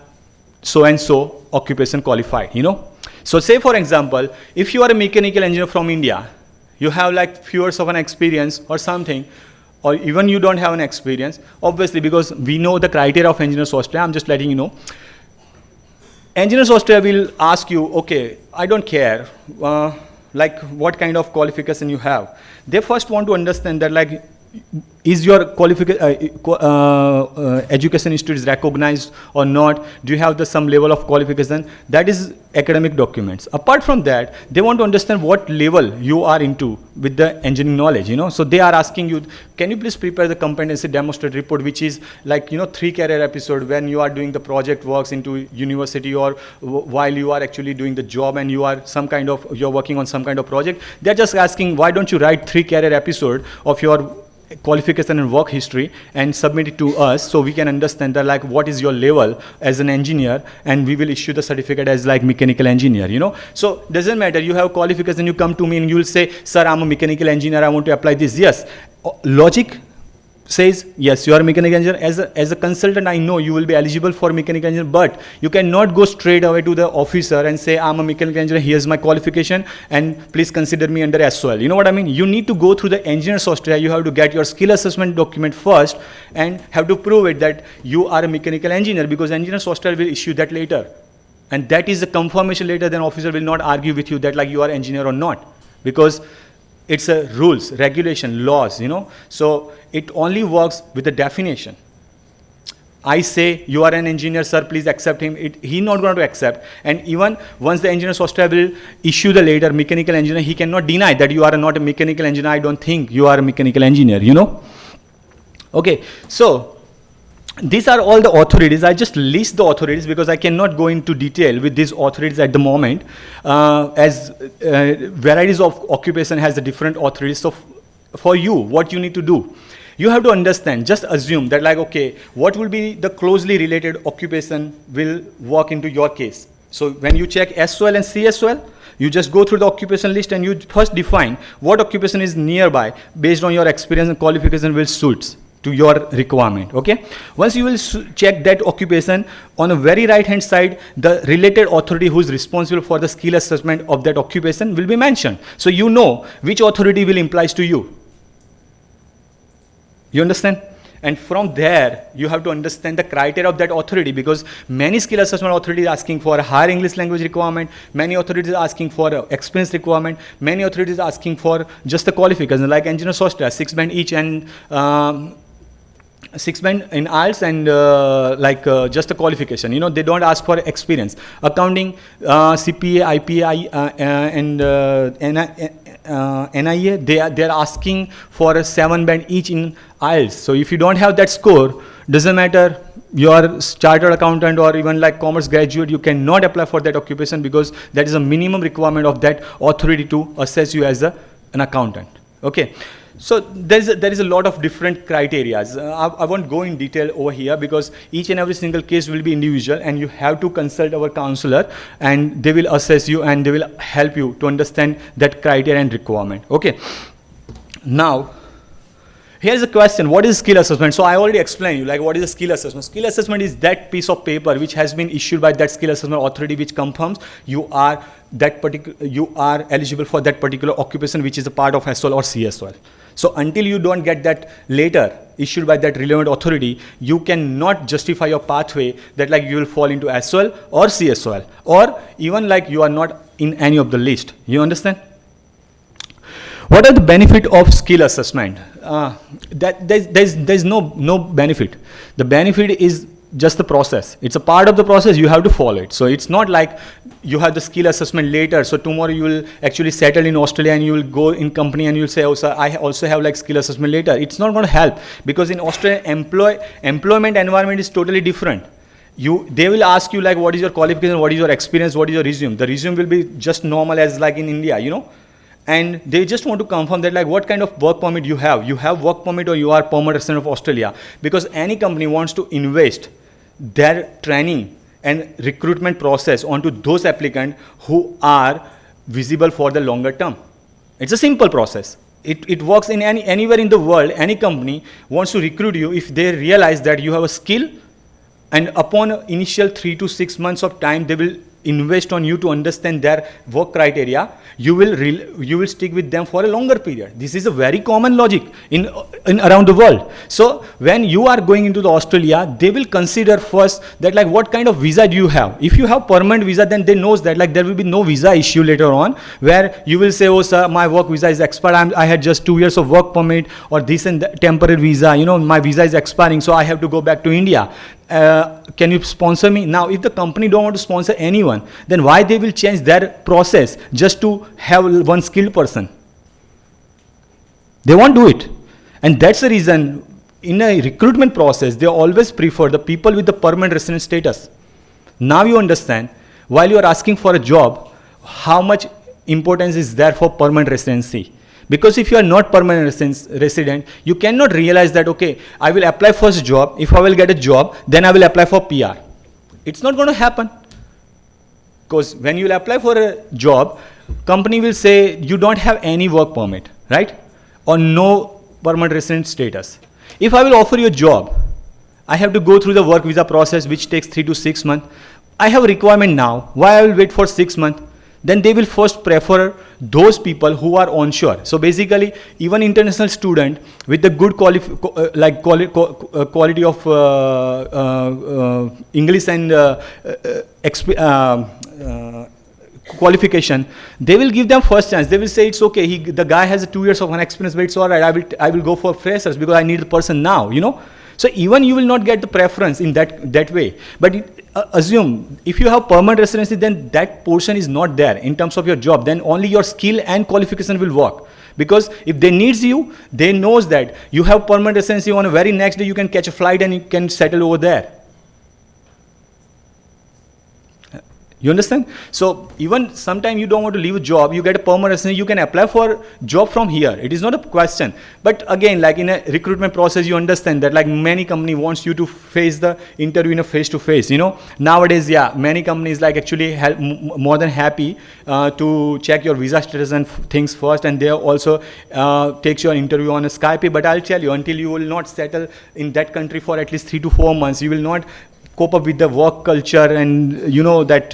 so and so occupation qualified, you know. So say for example, if you are a mechanical engineer from India, you have like few years of an experience or something, or even you don't have an experience, obviously because we know the criteria of Engineers Australia, I'm just letting you know. Engineers Australia will ask you, okay, I don't care, like what kind of qualification you have. They first want to understand that like, is your education institute is recognized or not? Do you have some level of qualification? That is academic documents. Apart from that, they want to understand what level you are into with the engineering knowledge, you know. So they are asking you, can you please prepare the competency demonstrated report, which is like, you know, 3 career episode when you are doing the project works into university or while you are actually doing the job and you are you're working on some kind of project. They're just asking, why don't you write 3 career episode of your qualification and work history and submit it to us so we can understand that like what is your level as an engineer, and we will issue the certificate as like mechanical engineer, you know. So doesn't matter, you have qualification, you come to me and you will say, sir, I'm a mechanical engineer, I want to apply this. Yes, logic says, yes, you are a mechanical engineer. As a consultant, I know you will be eligible for mechanical engineer, but you cannot go straight away to the officer and say, I'm a mechanical engineer, here's my qualification, and please consider me under SOL. You know what I mean? You need to go through the Engineers Australia. You have to get your skill assessment document first and have to prove it that you are a mechanical engineer, because Engineers Australia will issue that later. And that is a confirmation later, then officer will not argue with you that like you are engineer or not, because it's a rules, regulation, laws, you know. So it only works with the definition. I say, you are an engineer, sir, please accept him. He's not going to accept. And even once the Engineers Australia will issue the letter, mechanical engineer, he cannot deny that you are not a mechanical engineer. I don't think you are a mechanical engineer, you know. Okay, so these are all the authorities. I just list the authorities because I cannot go into detail with these authorities at the moment, as varieties of occupation has the different authorities. So for you, what you need to do, you have to understand, just assume that like, okay, what will be the closely related occupation will work into your case. So when you check SOL and CSOL, you just go through the occupation list and you first define what occupation is nearby based on your experience and qualification will suits to your requirement, okay? Once you will check that occupation, on the very right hand side, the related authority who is responsible for the skill assessment of that occupation will be mentioned. So you know which authority will implies to you. You understand? And from there, you have to understand the criteria of that authority, because many skill assessment authorities are asking for a higher English language requirement, many authorities are asking for a experience requirement, many authorities are asking for just the qualification, like Engineers Australia, 6 band each and 6 band in IELTS and just a qualification. You know, they don't ask for experience. Accounting, CPA, IPA, and NIA, they are asking for a 7 band each in IELTS. So if you don't have that score, doesn't matter, you are chartered accountant or even like commerce graduate, you cannot apply for that occupation, because that is a minimum requirement of that authority to assess you as an accountant. Okay. So there is a lot of different criteria. I won't go in detail over here because each and every single case will be individual, and you have to consult our counselor and they will assess you and they will help you to understand that criteria and requirement. Okay. Now, here's a question, what is skill assessment? So I already explained you, like what is a skill assessment? Skill assessment is that piece of paper which has been issued by that skill assessment authority which confirms you are eligible for that particular occupation which is a part of SOL or CSOL. So until you don't get that letter issued by that relevant authority, you cannot justify your pathway that like you will fall into SOL or CSOL, or even like you are not in any of the list. You understand? What are the benefit of skill assessment? There's no benefit. The benefit is just the process. It's a part of the process. You have to follow it. So it's not like you have the skill assessment later. So tomorrow you will actually settle in Australia and you will go in company and you will say, oh, sir, I also have like skill assessment later. It's not going to help, because in Australia, employment environment is totally different. They will ask you like, what is your qualification, what is your experience, what is your resume. The resume will be just normal as like in India, you know. And they just want to confirm that like what kind of work permit you have. You have work permit or you are permanent resident of Australia. Because any company wants to invest their training and recruitment process onto those applicants who are visible for the longer term. It's a simple process. It works in anywhere in the world. Any company wants to recruit you if they realize that you have a skill, and upon initial 3 to 6 months of time, they will invest on you to understand their work criteria. You will stick with them for a longer period. This is a very common logic in around the world. So when you are going into the Australia, they will consider first that like what kind of visa do you have. If you have permanent visa, then they knows that like there will be no visa issue later on, where you will say, oh sir, my work visa is expired. I had just 2 years of work permit, or this and that temporary visa. You know, my visa is expiring, so I have to go back to India. Can you sponsor me? Now, if the company don't want to sponsor anyone, then why they will change their process just to have one skilled person? They won't do it. And that's the reason in a recruitment process, they always prefer the people with the permanent resident status. Now you understand, while you are asking for a job, how much importance is there for permanent residency. Because if you are not permanent resident, you cannot realize that, okay, I will apply for a job. If I will get a job, then I will apply for PR. It's not going to happen. Because when you will apply for a job, company will say you don't have any work permit, right? Or no permanent resident status. If I will offer you a job, I have to go through the work visa process, which takes 3 to 6 months. I have a requirement now. Why I will wait for 6 months? Then they will first prefer those people who are onshore. So basically, even international student with the good quality of English and qualification, they will give them first chance. They will say it's okay. The guy has 2 years of experience, but it's all right. I will go for freshers because I need the person now. You know. So even you will not get the preference in that way. But assume if you have permanent residency, then that portion is not there in terms of your job. Then only your skill and qualification will work. Because if they needs you, they knows that you have permanent residency. On the very next day, you can catch a flight and you can settle over there. You understand? So even sometimes you don't want to leave a job, you get a permanent residency, you can apply for job from here. It is not a question. But again, like in a recruitment process, you understand that like many company wants you to face the interview in a face-to-face. You know, nowadays, yeah, many companies like actually more than happy to check your visa status and things first, and they also takes your interview on a Skype. But I'll tell you, until you will not settle in that country for at least 3 to 4 months, you will not cope up with the work culture and you know that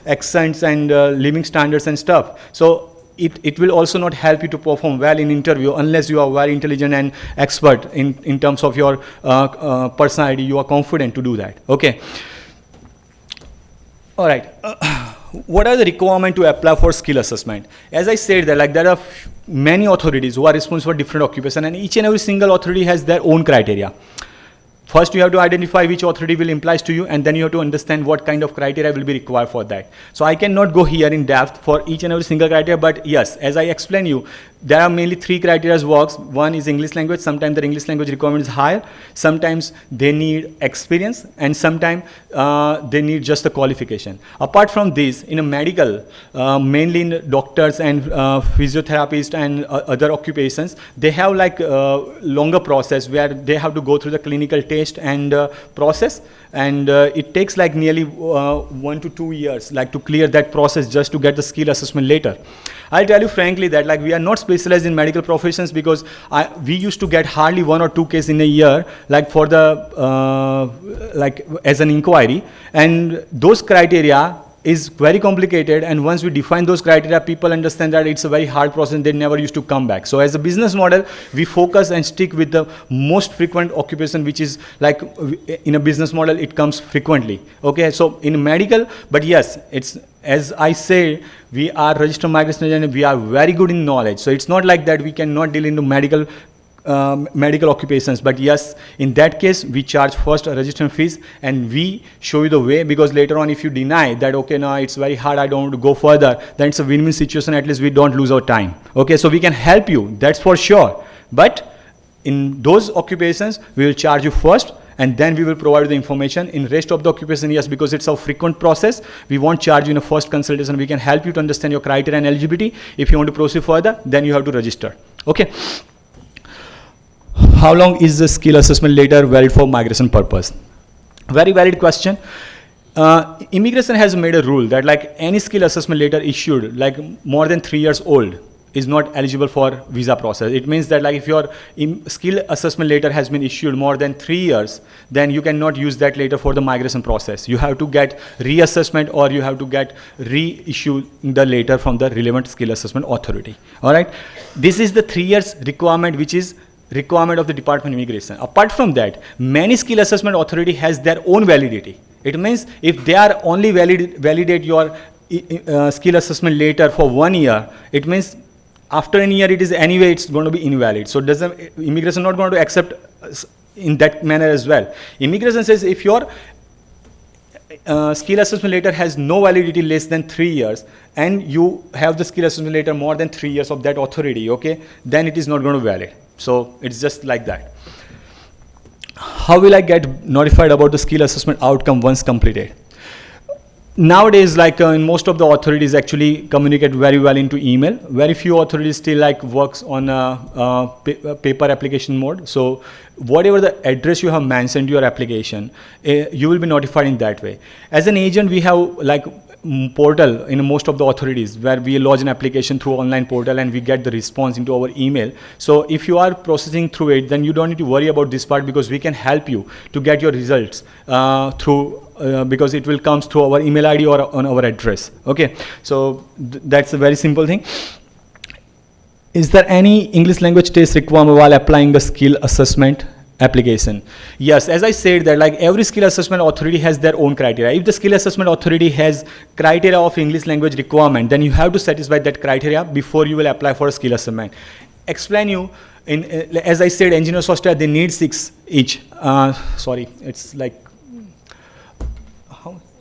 accents and living standards and stuff. So it will also not help you to perform well in interview unless you are very intelligent and expert in terms of your personality. You are confident to do that. Okay. All right. What are the requirements to apply for skill assessment? As I said, that like there are many authorities who are responsible for different occupation, and each and every single authority has their own criteria. First, you have to identify which authority will implies to you, and then you have to understand what kind of criteria will be required for that. So I cannot go here in depth for each and every single criteria, but yes, as I explained you, there are mainly 3 criteria works. One is English language. Sometimes the English language requirement is higher. Sometimes they need experience, and sometimes they need just the qualification. Apart from this, in a medical, mainly in doctors and physiotherapists and other occupations, they have like longer process where they have to go through the clinical test and process, and it takes like nearly 1 to 2 years like to clear that process just to get the skill assessment later. I'll tell you frankly that like we are not specialized in medical professions, because we used to get hardly 1 or 2 cases in a year like for the like as an inquiry, and those criteria is very complicated, and once we define those criteria, people understand that it's a very hard process and they never used to come back. So as a business model, we focus and stick with the most frequent occupation, which is like in a business model, it comes frequently. Okay, so in medical, but yes, it's as I say, we are registered migration agent and we are very good in knowledge. So it's not like that we cannot deal into medical medical occupations. But yes, in that case, we charge first a registration fees and we show you the way, because later on if you deny that, okay, no, it's very hard, I don't want to go further, then it's a win-win situation. At least we don't lose our time. Okay, so we can help you, that's for sure. But in those occupations, we will charge you first and then we will provide the information. In rest of the occupation, yes, because it's a frequent process, we won't charge you in a first consultation. We can help you to understand your criteria and eligibility. If you want to proceed further, then you have to register. Okay. How long is the skill assessment letter valid for migration purpose? Very valid question. Immigration has made a rule that like any skill assessment letter issued like more than 3 years old is not eligible for visa process. It means that like if your skill assessment letter has been issued more than 3 years, then you cannot use that letter for the migration process. You have to get reassessment or you have to get reissue the letter from the relevant skill assessment authority. All right. This is the 3 years requirement, which is requirement of the Department of Immigration. Apart from that, many skill assessment authority has their own validity. It means if they are only validate your skill assessment letter for 1 year, it means after a year it is anyway it's going to be invalid. So immigration not going to accept in that manner as well. Immigration says if your skill assessment letter has no validity less than 3 years and you have the skill assessment letter more than 3 years of that authority, okay, then it is not going to valid. So it's just like that. How will I get notified about the skill assessment outcome once completed? Nowadays, like in most of the authorities actually communicate very well into email. Very few authorities still like works on paper application mode. So whatever the address you have mentioned your application, you will be notified in that way. As an agent, we have like portal in most of the authorities where we lodge an application through online portal and we get the response into our email. So if you are processing through it, then you don't need to worry about this part because we can help you to get your results through because it will come through our email ID or on our address. Okay, so that's a very simple thing. Is there any English language test requirement while applying the skill assessment application? Yes, as I said that like every skill assessment authority has their own criteria. If the skill assessment authority has criteria of English language requirement, then you have to satisfy that criteria before you will apply for a skill assessment. Explain you, as I said, engineer software, they need 6 each. Sorry, it's like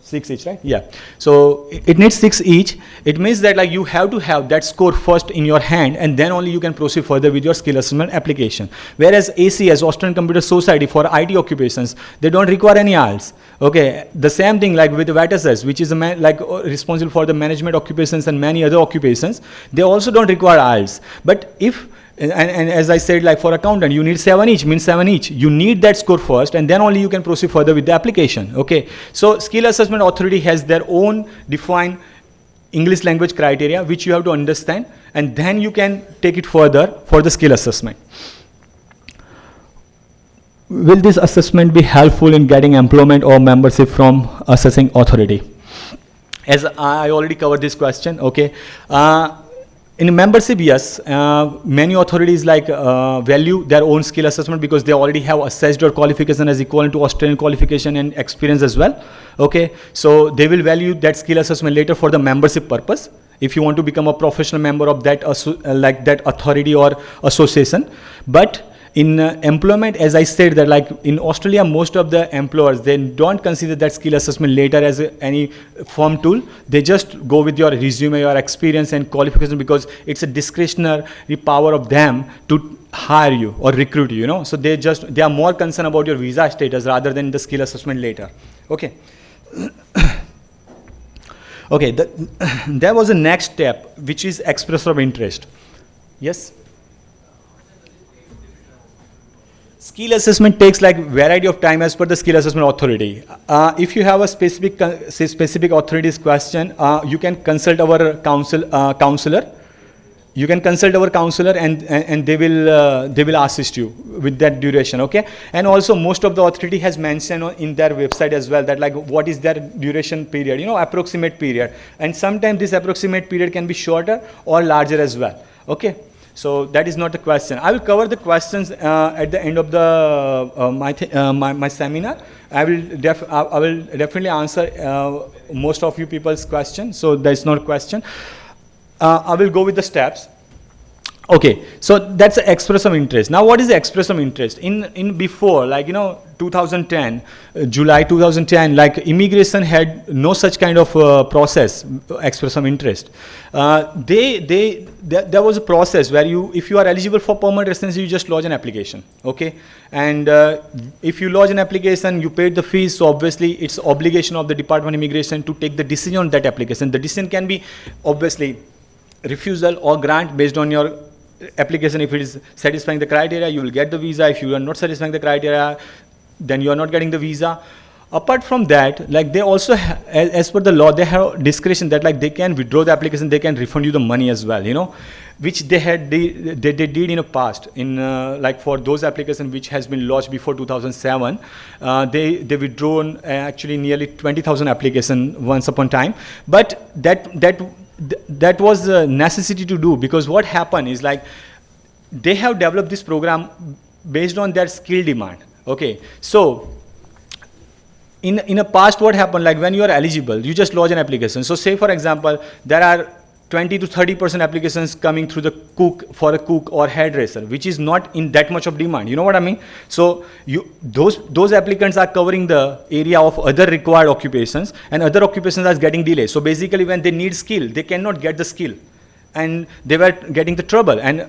6 each, right? Yeah. So it needs 6 each. It means that like you have to have that score first in your hand and then only you can proceed further with your skill assessment application. Whereas ACS, Austrian Computer Society, for IT occupations, they don't require any IELTS. Okay. The same thing like with Aussizz, which is responsible for the management occupations and many other occupations, they also don't require IELTS. But if and as I said, like for accountant, you need 7 each, means 7 each. You need that score first, and then only you can proceed further with the application. Okay. So skill assessment authority has their own defined English language criteria, which you have to understand, and then you can take it further for the skill assessment. Will this assessment be helpful in getting employment or membership from assessing authority? As I already covered this question. Okay. In membership, yes, many authorities like value their own skill assessment because they already have assessed your qualification as equivalent to Australian qualification and experience as well. Okay, so they will value that skill assessment later for the membership purpose. If you want to become a professional member of that like that authority or association, but in employment, as I said that like in Australia, most of the employers, they don't consider that skill assessment later as any firm tool. They just go with your resume, your experience and qualification because it's a discretionary power of them to hire you or recruit you, you know. So they are more concerned about your visa status rather than the skill assessment later. Okay. Okay, there was a next step, which is expression of interest. Yes? Skill assessment takes like variety of time as per the skill assessment authority. If you have a specific authority's question, you can consult our counselor. You can consult our counselor and they will assist you with that duration. Okay, and also most of the authority has mentioned in their website as well that like what is their duration period, you know, approximate period, and sometimes this approximate period can be shorter or larger as well. Okay. So that is not the question. I will cover the questions at the end of the my seminar. I will definitely answer most of you people's questions. So there is not a question. I will go with the steps. Okay, so that's the express of interest. Now, what is the express of interest? In before, like 2010, July 2010, like immigration had no such kind of process, express of interest. There was a process where if you are eligible for permanent residency, you just lodge an application, okay? And if you lodge an application, you paid the fees, so obviously it's obligation of the Department of Immigration to take the decision on that application. The decision can be obviously refusal or grant based on your application. If it is satisfying the criteria, you will get the visa. If you are not satisfying the criteria, then you are not getting the visa. Apart from that, like they also, as per the law, they have discretion that like they can withdraw the application, they can refund you the money as well, which they did in the past. In like for those applications which has been lodged before 2007, they withdrawn actually nearly 20,000 applications once upon time. But that was a necessity to do, because what happened is like they have developed this program based on their skill demand. Okay, so in a past, what happened, like when you are eligible, you just lodge an application. So say for example, there are 20 to 30% applications coming through the cook or hairdresser, which is not in that much of demand. You know what I mean? So those applicants are covering the area of other required occupations, and other occupations are getting delayed. So basically, when they need skill, they cannot get the skill, and they were getting the trouble. And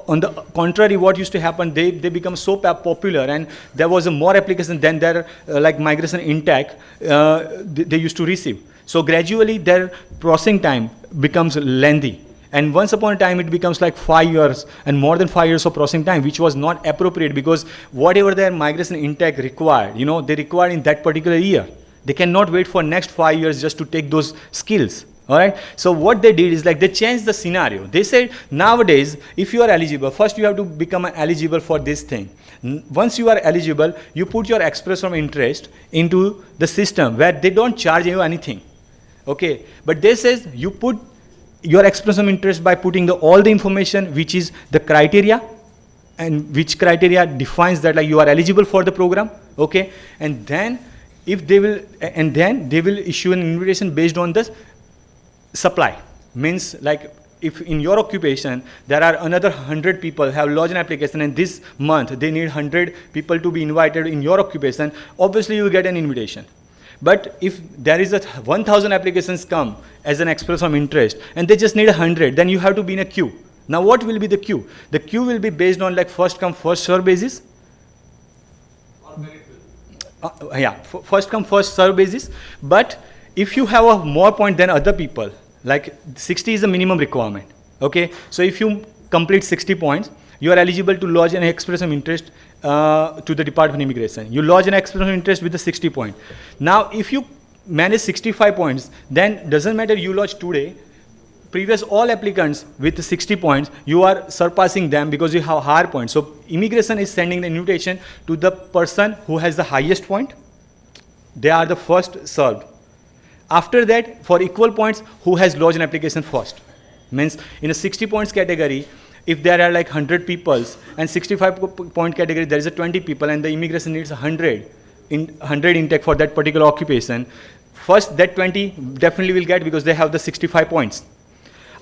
on the contrary, what used to happen, they become so popular, and there was more application than their like migration intake they used to receive. So gradually their processing time becomes lengthy, and once upon a time it becomes like 5 years and more than 5 years of processing time, which was not appropriate, because whatever their migration intake required, they required in that particular year. They cannot wait for next 5 years just to take those skills. All right. So what they did is like they changed the scenario. They said nowadays, if you are eligible, first you have to become eligible for this thing. Once you are eligible, you put your express of interest into the system where they don't charge you anything. Okay, but they says you put your express of interest by putting all the information, which is the criteria, and which criteria defines that like you are eligible for the program. Okay, and then they will issue an invitation based on this supply. Means like if in your occupation there are another 100 people have lodged an application, and this month they need 100 people to be invited in your occupation, obviously you will get an invitation. But if there is 1,000 applications come as an express of interest, and they just need 100, then you have to be in a queue. Now what will be the queue? The queue will be based on like first come first serve basis. First come first serve basis. But if you have a more point than other people, like 60 is the minimum requirement. Okay, so if you complete 60 points, you are eligible to lodge an express of interest to the Department of Immigration. You lodge an express of interest with the 60 point. Now, if you manage 65 points, then doesn't matter you lodge today. Previous all applicants with the 60 points, you are surpassing them because you have higher points. So immigration is sending the invitation to the person who has the highest point. They are the first served. After that, for equal points, who has lodged an application first. Means in a 60 points category, if there are like 100 people, and 65 point category, there is a 20 people, and the immigration needs 100 intake for that particular occupation, first that 20 definitely will get because they have the 65 points.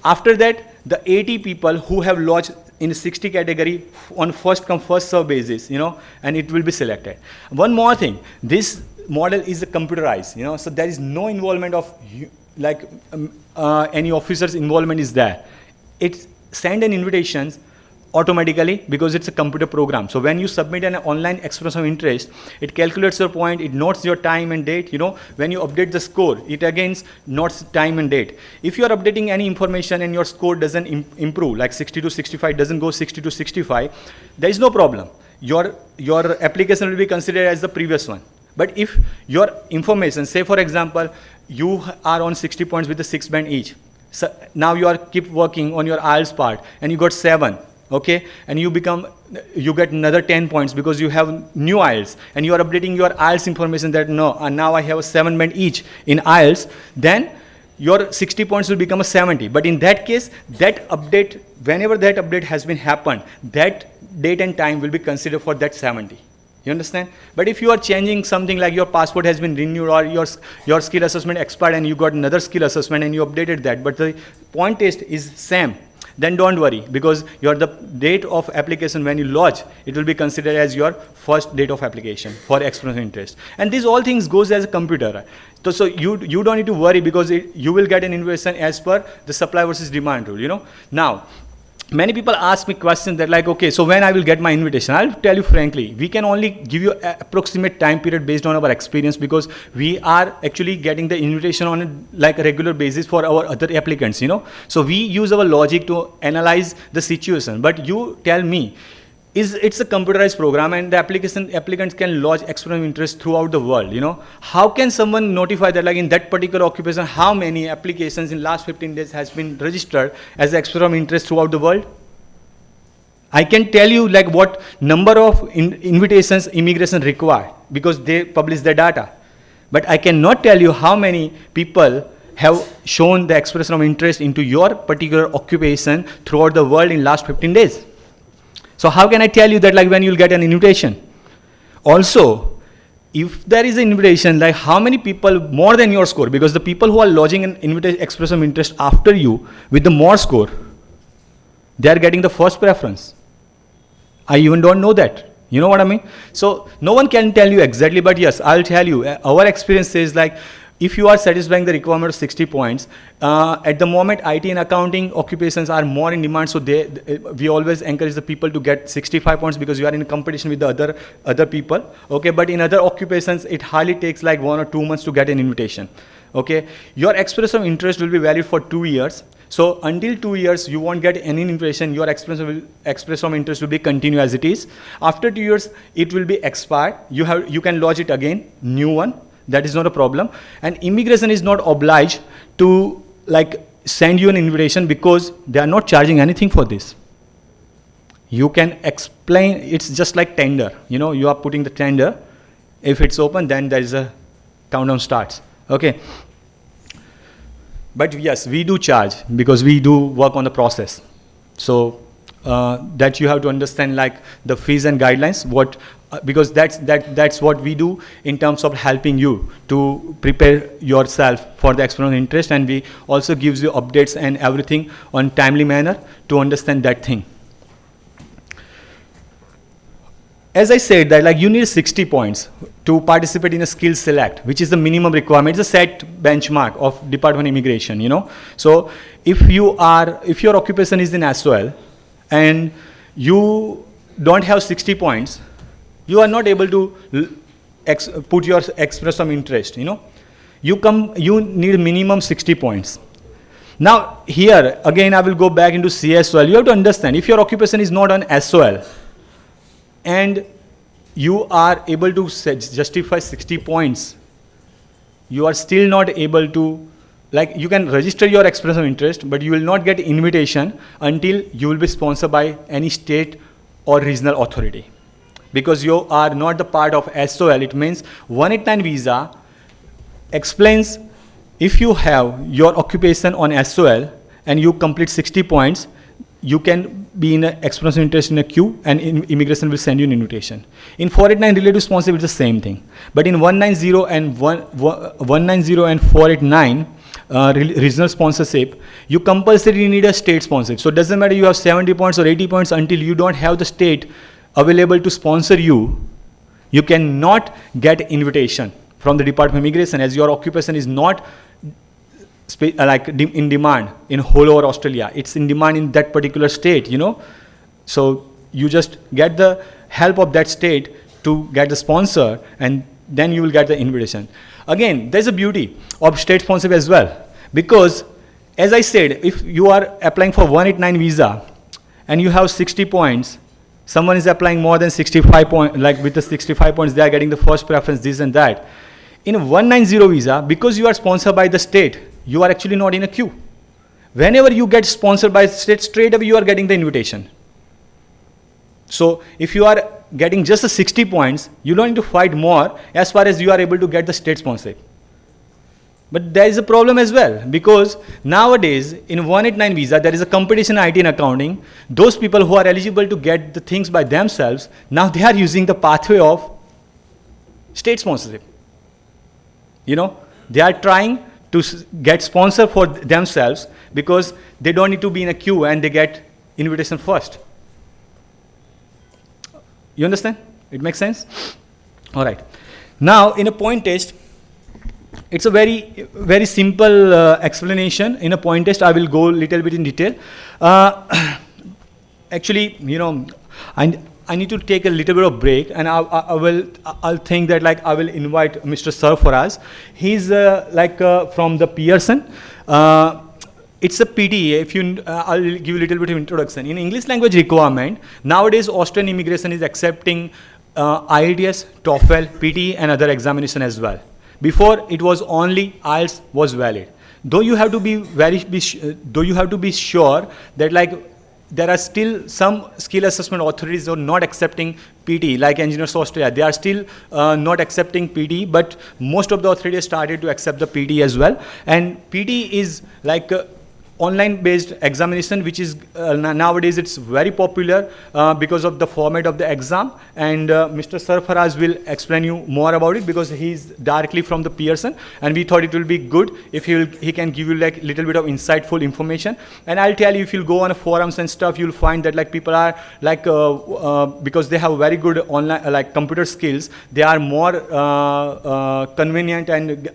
After that, the 80 people who have lodged in 60 category on first come first serve basis, and it will be selected. One more thing, this model is computerized, so there is no involvement of any officer's involvement is there. It send an invitations automatically because it's a computer program. So when you submit an online express of interest, it calculates your point, it notes your time and date. When you update the score, it again notes time and date. If you are updating any information and your score doesn't improve, like 60 to 65 doesn't go 60 to 65, there is no problem. Your application will be considered as the previous one. But if your information, say for example, you are on 60 points with the 6 band each. So now you keep working on your IELTS part and you got 7, okay? And you get another 10 points because you have new IELTS and you are updating your IELTS information that now I have a 7 band each in IELTS, then your 60 points will become a 70. But in that case, that update, whenever that update has been happened, that date and time will be considered for that 70. You understand? But if you are changing something like your passport has been renewed or your skill assessment expired and you got another skill assessment and you updated that, but the point test is same, then don't worry, because the date of application when you lodge, it will be considered as your first date of application for expression of interest. And these all things goes as a computer. So you don't need to worry, because you will get an invitation as per the supply versus demand rule, Now, many people ask me questions that like, okay, so when I will get my invitation? I'll tell you frankly, we can only give you an approximate time period based on our experience, because we are actually getting the invitation on a regular basis for our other applicants, So we use our logic to analyze the situation. But you tell me, it's a computerized program, and the applicants can lodge expression of interest throughout the world, How can someone notify that like in that particular occupation, how many applications in last 15 days has been registered as expression of interest throughout the world? I can tell you like what number of invitations immigration required, because they publish the data. But I cannot tell you how many people have shown the expression of interest into your particular occupation throughout the world in last 15 days. So how can I tell you that like when you'll get an invitation? Also, if there is an invitation, like how many people more than your score, because the people who are lodging an invitation expression of interest after you with the more score, they are getting the first preference. I even don't know that. You know what I mean? So no one can tell you exactly, but yes, I'll tell you, our experience says like, if you are satisfying the requirement of 60 points, at the moment IT and accounting occupations are more in demand, so we always encourage the people to get 65 points, because you are in competition with the other people, okay? But in other occupations, it hardly takes like 1 or 2 months to get an invitation, okay? Your expression of interest will be valid for 2 years. So until 2 years, you won't get any invitation. Your expression of interest will be continue as it is. After 2 years, it will be expired. You can lodge it again, new one. That is not a problem. And immigration is not obliged to like send you an invitation, because they are not charging anything for this. You can explain, it's just like tender. You are putting the tender. If it's open, then there is a countdown starts. Okay. But yes, we do charge, because we do work on the process. So that you have to understand like the fees and guidelines, because that's what we do in terms of helping you to prepare yourself for the expression of interest, and we also gives you updates and everything on timely manner to understand that thing. As I said that like you need 60 points to participate in a skill select, which is the minimum requirement. It's a set benchmark of Department of Immigration, So if your occupation is in SOL and you don't have 60 points, you are not able to put your expression of interest, You need minimum 60 points. Now here, again, I will go back into CSOL. You have to understand, if your occupation is not on SOL, and you are able to justify 60 points, you are still not able to, like you can register your expression of interest, but you will not get invitation until you will be sponsored by any state or regional authority. Because you are not the part of SOL, it means 189 visa explains if you have your occupation on SOL and you complete 60 points, you can be in an expression of interest in a queue, and immigration will send you an invitation. In 489 relative sponsorship, it's the same thing. But in 190 and 489 regional sponsorship, you compulsorily need a state sponsorship. So it doesn't matter you have 70 points or 80 points, until you don't have the state available to sponsor you, you cannot get invitation from the Department of Immigration, as your occupation is not in demand in whole over Australia. It's in demand in that particular state, So you just get the help of that state to get the sponsor, and then you will get the invitation. Again, there's a beauty of state sponsorship as well, because as I said, if you are applying for 189 visa and you have 60 points, someone is applying more than 65 points, like with the 65 points, they are getting the first preference, this and that. In 190 visa, because you are sponsored by the state, you are actually not in a queue. Whenever you get sponsored by the state, straight away you are getting the invitation. So if you are getting just the 60 points, you don't need to fight more as far as you are able to get the state sponsorship. But there is a problem as well, because nowadays in 189 visa, there is a competition in IT and accounting. Those people who are eligible to get the things by themselves, now they are using the pathway of state sponsorship. They are trying to get sponsor for themselves, because they don't need to be in a queue and they get invitation first. You understand? It makes sense? All right. Now, in a point test, it's a very, very simple explanation. In a point test, I will go a little bit in detail. Actually, you know, I need to take a little bit of break, and I'll think that like I will invite Mr. Sarfaraz. He's from the Pearson. It's a PTE. If you, I'll give you a little bit of introduction. In English language requirement, nowadays Austrian immigration is accepting IELTS, TOEFL, PTE, and other examination as well. Before it was only IELTS was valid. Though you have to be sure that like there are still some skill assessment authorities who are not accepting PT, like Engineers Australia. They are still not accepting PT, but most of the authorities started to accept the PT as well. And PT is like online based examination, which is nowadays it's very popular because of the format of the exam. And Mr. Sarfaraz will explain you more about it, because he's directly from the Pearson, and we thought it will be good if he can give you like little bit of insightful information. And I'll tell you, if you'll go on forums and stuff, you'll find that like people are like because they have very good online like computer skills, they are more convenient and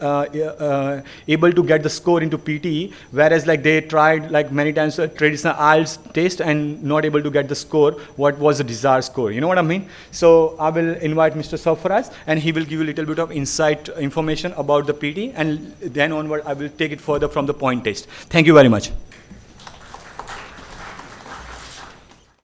able to get the score into PT, whereas like they tried like many times a traditional IELTS test and not able to get the score, what was the desired score. You know what I mean? So I will invite Mr. Sarfaraz, and he will give you a little bit of insight information about the PT, and then onward I will take it further from the point test. Thank you very much.